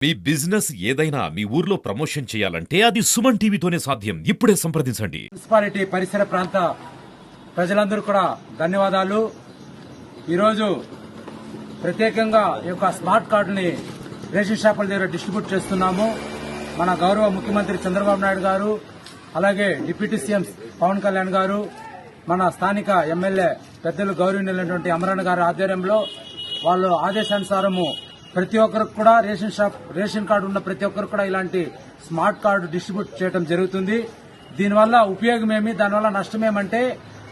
మీ business ఏదైనా మీ ఊర్లో promotion చేయాలంటే అది సుమన్ టీవీతోనే సాధ్యం. ఇప్పుడే సంప్రదించండి. మున్సిపాలిటీ పరిసర ప్రాంత ప్రజలందరూ కూడా ధన్యవాదాలు. ఈరోజు ప్రత్యేకంగా ఈ యొక్క స్మార్ట్ కార్డుని రేషన్ షాపుల దగ్గర డిస్ట్రిబ్యూట్ చేస్తున్నాము. మన గౌరవ ముఖ్యమంత్రి చంద్రబాబు నాయుడు గారు, అలాగే డిప్యూటీ సీఎం పవన్ కళ్యాణ్ గారు, మన స్థానిక ఎమ్మెల్యే పెద్దలు గౌరవనీయులైనటువంటి అమరణ గారి ఆధ్వర్యంలో వాళ్ళ ఆదేశానుసారము ప్రతి ఒక్కరికి కూడా రేషన్ కార్డు ఉన్న ప్రతి ఒక్కరికి కూడా ఇలాంటి స్మార్ట్ కార్డు డిస్ట్రిబ్యూట్ చేయడం జరుగుతుంది. దీనివల్ల ఉపయోగమేమి, దానివల్ల నష్టమేమంటే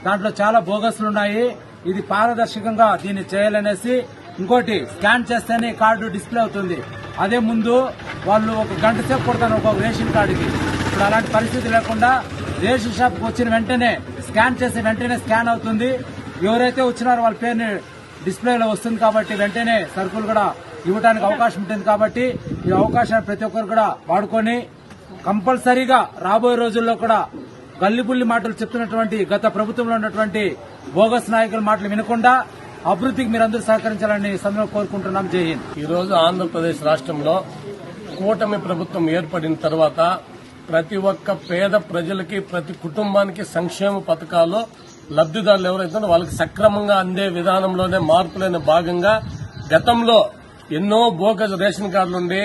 దాంట్లో చాలా బోగస్లు ఉన్నాయి. ఇది పారదర్శకంగా దీన్ని చేయాలనేసి, ఇంకోటి స్కాన్ చేస్తేనే కార్డు డిస్ప్లే అవుతుంది. అదే ముందు వాళ్ళు ఒక గంట సేపు కొడతాను ఒక్కొక్క రేషన్ కార్డుకి. ఇప్పుడు అలాంటి పరిస్థితి లేకుండా రేషన్ షాప్కి వచ్చిన వెంటనే స్కాన్ చేసి వెంటనే స్కాన్ అవుతుంది. ఎవరైతే వచ్చినారో వాళ్ళ పేరుని డిస్ప్లేలో వస్తుంది కాబట్టి వెంటనే సరుకులు కూడా ఇవ్వడానికి అవకాశం ఉంటుంది. కాబట్టి ఈ అవకాశాన్ని ప్రతి ఒక్కరు కూడా వాడుకొని కంపల్సరీగా రాబోయే రోజుల్లో కూడా గల్లిబుల్లి మాటలు చెప్తున్నటువంటి గత ప్రభుత్వంలో ఉన్నటువంటి బోగస్ నాయకుల మాటలు వినకుండా అభివృద్ధికి మీరందరూ సహకరించాలని సందర్భంగా కోరుకుంటున్నాం. జై హింద్. ఈ రోజు ఆంధ్రప్రదేశ్ రాష్ట్రంలో కూటమి ప్రభుత్వం ఏర్పడిన తర్వాత ప్రతి ఒక్క పేద ప్రజలకి, ప్రతి కుటుంబానికి సంక్షేమ పథకాలు లబ్దిదారులు ఎవరైతే వాళ్ళకి సక్రమంగా అందే విధానంలోనే మార్పులైన భాగంగా గతంలో ఎన్నో బోగస్ రేషన్ కార్డులు ఉండి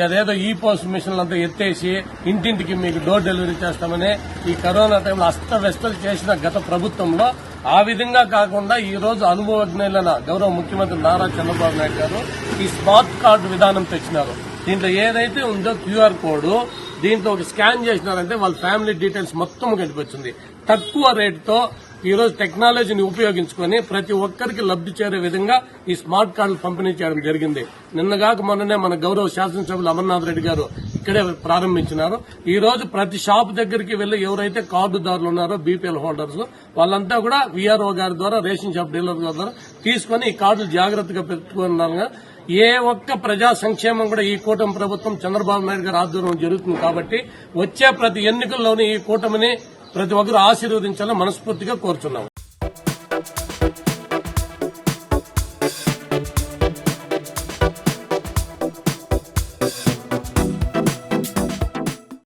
అదేదో ఈ పోస్ట్ మిషన్లంతా ఎత్తేసి ఇంటింటికి మీకు డోర్ డెలివరీ చేస్తామని ఈ కరోనా టైంలో అస్తవ్యస్తలు చేసిన గత ప్రభుత్వంలో ఆ విధంగా కాకుండా ఈ రోజు అనుభవజ్ఞులైన గౌరవ ముఖ్యమంత్రి నారా చంద్రబాబు నాయుడు గారు ఈ స్మార్ట్ కార్డు విధానం తెచ్చినారు. దీంట్లో ఏదైతే ఉందో క్యూఆర్ కోడ్, దీంట్లో ఒక స్కాన్ చేసినారంటే వాళ్ళ ఫ్యామిలీ డీటెయిల్స్ మొత్తం కనిపించింది. తక్కువ రేటుతో ఈ రోజు టెక్నాలజీని ఉపయోగించుకుని ప్రతి ఒక్కరికి లబ్ది చేరే విధంగా ఈ స్మార్ట్ కార్డులు పంపిణీ చేయడం జరిగింది. నిన్నగాక మొన్ననే మన గౌరవ శాసనసభ్యులు అమర్నాథ్ రెడ్డి గారు ఇక్కడే ప్రారంభించినారు. ఈ రోజు ప్రతి షాప్ దగ్గరికి వెళ్లి ఎవరైతే కార్డుదారులు ఉన్నారో బీపీఎల్ హోల్డర్స్ వాళ్ళంతా కూడా వీఆర్ఓ గారి ద్వారా, రేషన్ షాప్ డీలర్ ద్వారా తీసుకుని ఈ కార్డులు జాగ్రత్తగా పెట్టుకున్నారు. ఏ ఒక్క ప్రజా సంక్షేమం కూడా ఈ కూటమి ప్రభుత్వం చంద్రబాబు నాయుడు గారి ఆధ్వర్యంలో జరుగుతుంది. కాబట్టి వచ్చే ప్రతి ఎన్నికల్లోనూ ఈ కూటమిని ప్రతి ఒక్కరూ ఆశీర్వదించాలని మనస్ఫూర్తిగా కోరుచున్నాం.